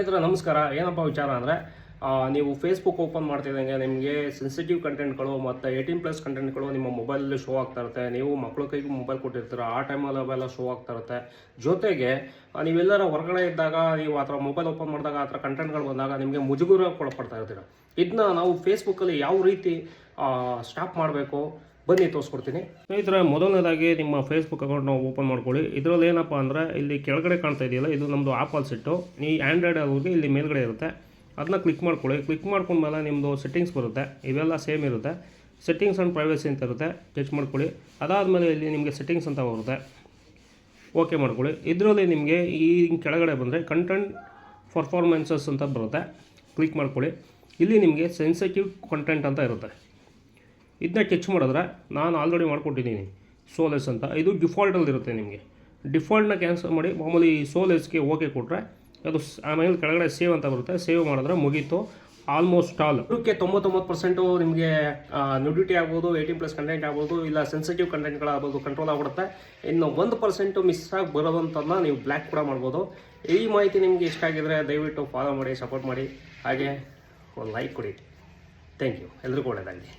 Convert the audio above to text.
ಸ್ನೇಹಿತರೆ ನಮಸ್ಕಾರ. ಏನಪ್ಪ ವಿಚಾರ ಅಂದರೆ ನೀವು ಫೇಸ್ಬುಕ್ ಓಪನ್ ಮಾಡ್ತಿದ್ದಂಗೆ ನಿಮಗೆ ಸೆನ್ಸಿಟಿವ್ ಕಂಟೆಂಟ್ಗಳು ಮತ್ತು 18+ ಕಂಟೆಂಟ್ಗಳು ನಿಮ್ಮ ಮೊಬೈಲಲ್ಲಿ ಶೋ ಆಗ್ತಾ ಇರುತ್ತೆ. ನೀವು ಮಕ್ಕಳ ಕೈಗೆ ಮೊಬೈಲ್ ಕೊಟ್ಟಿರ್ತೀರ, ಆ ಟೈಮಲ್ಲಿ ಅವೆಲ್ಲ ಶೋ ಆಗ್ತಾ ಇರುತ್ತೆ. ಜೊತೆಗೆ ನೀವೆಲ್ಲರ ಹೊರಗಡೆ ಇದ್ದಾಗ ನೀವು ಆ ಥರ ಮೊಬೈಲ್ ಓಪನ್ ಮಾಡಿದಾಗ ಆ ಥರ ಕಂಟೆಂಟ್ಗಳು ಬಂದಾಗ ನಿಮಗೆ ಮುಜುಗರ ಒಳಪಡ್ತಾ ಇರ್ತೀರ. ಇದನ್ನ ನಾವು ಫೇಸ್ಬುಕ್ಕಲ್ಲಿ ಯಾವ ರೀತಿ ಸ್ಟಾಪ್ ಮಾಡಬೇಕು ಬನ್ನಿ ತೋರಿಸ್ಕೊಡ್ತೀನಿ. ಸ್ನೇಹಿತರೆ, ಮೊದಲನೇದಾಗಿ ನಿಮ್ಮ ಫೇಸ್ಬುಕ್ ಅಕೌಂಟ್ನ ಓಪನ್ ಮಾಡ್ಕೊಳ್ಳಿ. ಇದರಲ್ಲಿ ಏನಪ್ಪ ಅಂದರೆ ಇಲ್ಲಿ ಕೆಳಗಡೆ ಕಾಣ್ತಾ ಇದೆಯಲ್ಲ, ಇದು ನಮ್ಮದು ಆಪಲ್ ಸೆಟ್ಟು. ಈ ಆ್ಯಂಡ್ರಾಯ್ಡ್ ಅವ್ರಿಗೆ ಇಲ್ಲಿ ಮೇಲ್ಗಡೆ ಇರುತ್ತೆ, ಅದನ್ನ ಕ್ಲಿಕ್ ಮಾಡ್ಕೊಳ್ಳಿ. ಕ್ಲಿಕ್ ಮಾಡ್ಕೊಂಡ್ಮೇಲೆ ನಿಮ್ಮದು ಸೆಟ್ಟಿಂಗ್ಸ್ ಬರುತ್ತೆ. ಇವೆಲ್ಲ ಸೇಮ್ ಇರುತ್ತೆ. ಸೆಟ್ಟಿಂಗ್ಸ್ ಆ್ಯಂಡ್ ಪ್ರೈವಸಿ ಅಂತ ಇರುತ್ತೆ, ಟಚ್ ಮಾಡ್ಕೊಳ್ಳಿ. ಅದಾದಮೇಲೆ ಇಲ್ಲಿ ನಿಮಗೆ ಸೆಟ್ಟಿಂಗ್ಸ್ ಅಂತ ಬರುತ್ತೆ, ಓಕೆ ಮಾಡ್ಕೊಳ್ಳಿ. ಇದರಲ್ಲಿ ನಿಮಗೆ ಈ ಕೆಳಗಡೆ ಬಂದರೆ ಕಂಟೆಂಟ್ ಪರ್ಫಾರ್ಮೆನ್ಸಸ್ ಅಂತ ಬರುತ್ತೆ, ಕ್ಲಿಕ್ ಮಾಡ್ಕೊಳ್ಳಿ. ಇಲ್ಲಿ ನಿಮಗೆ ಸೆನ್ಸಿಟಿವ್ ಕಂಟೆಂಟ್ ಅಂತ ಇರುತ್ತೆ. ಇದನ್ನ ಟಚ್ ಮಾಡಿದ್ರೆ ನಾನು ಆಲ್ರೆಡಿ ಮಾಡ್ಕೊಟ್ಟಿದ್ದೀನಿ ಸೋಲೆಸ್ ಅಂತ. ಇದು ಡಿಫಾಲ್ಟಲ್ಲಿ ಇರುತ್ತೆ. ನಿಮಗೆ ಡಿಫಾಲ್ಟ್ನ ಕ್ಯಾನ್ಸಲ್ ಮಾಡಿ ಮಾಮೂಲಿ ಸೋಲೆಸ್ಗೆ ಓಕೆ ಕೊಟ್ಟರೆ ಅದು ಆಮೇಲೆ ಕೆಳಗಡೆ ಸೇವ್ ಅಂತ ಬರುತ್ತೆ. ಸೇವ್ ಮಾಡಿದ್ರೆ ಮುಗೀತು. ಆಲ್ಮೋಸ್ಟ್ ಆಲ್ ಇದಕ್ಕೆ 99% ನಿಮಗೆ ನ್ಯೂಡಿಟಿ ಆಗ್ಬೋದು, 18+ ಕಂಟೆಂಟ್ ಆಗ್ಬೋದು, ಇಲ್ಲ ಸೆನ್ಸಿಟಿವ್ ಕಂಟೆಂಟ್ಗಳಾಗ್ಬೋದು ಕಂಟ್ರೋಲ್ ಆಗ್ಬಿಡುತ್ತೆ. ಇನ್ನು 1% ಮಿಸ್ ಆಗಿ ಬರೋದಂತನ್ನ ನೀವು ಬ್ಲ್ಯಾಕ್ ಕೂಡ ಮಾಡ್ಬೋದು. ಈ ಮಾಹಿತಿ ನಿಮಗೆ ಇಷ್ಟ ಆಗಿದ್ರೆ ದಯವಿಟ್ಟು ಫಾಲೋ ಮಾಡಿ, ಸಪೋರ್ಟ್ ಮಾಡಿ, ಹಾಗೆ ಒಂದು ಲೈಕ್ ಕೊಡಿ. Thank you. ಎಲ್ರಿಗೂ ಒಳ್ಳೆಯದಾಗಲಿ.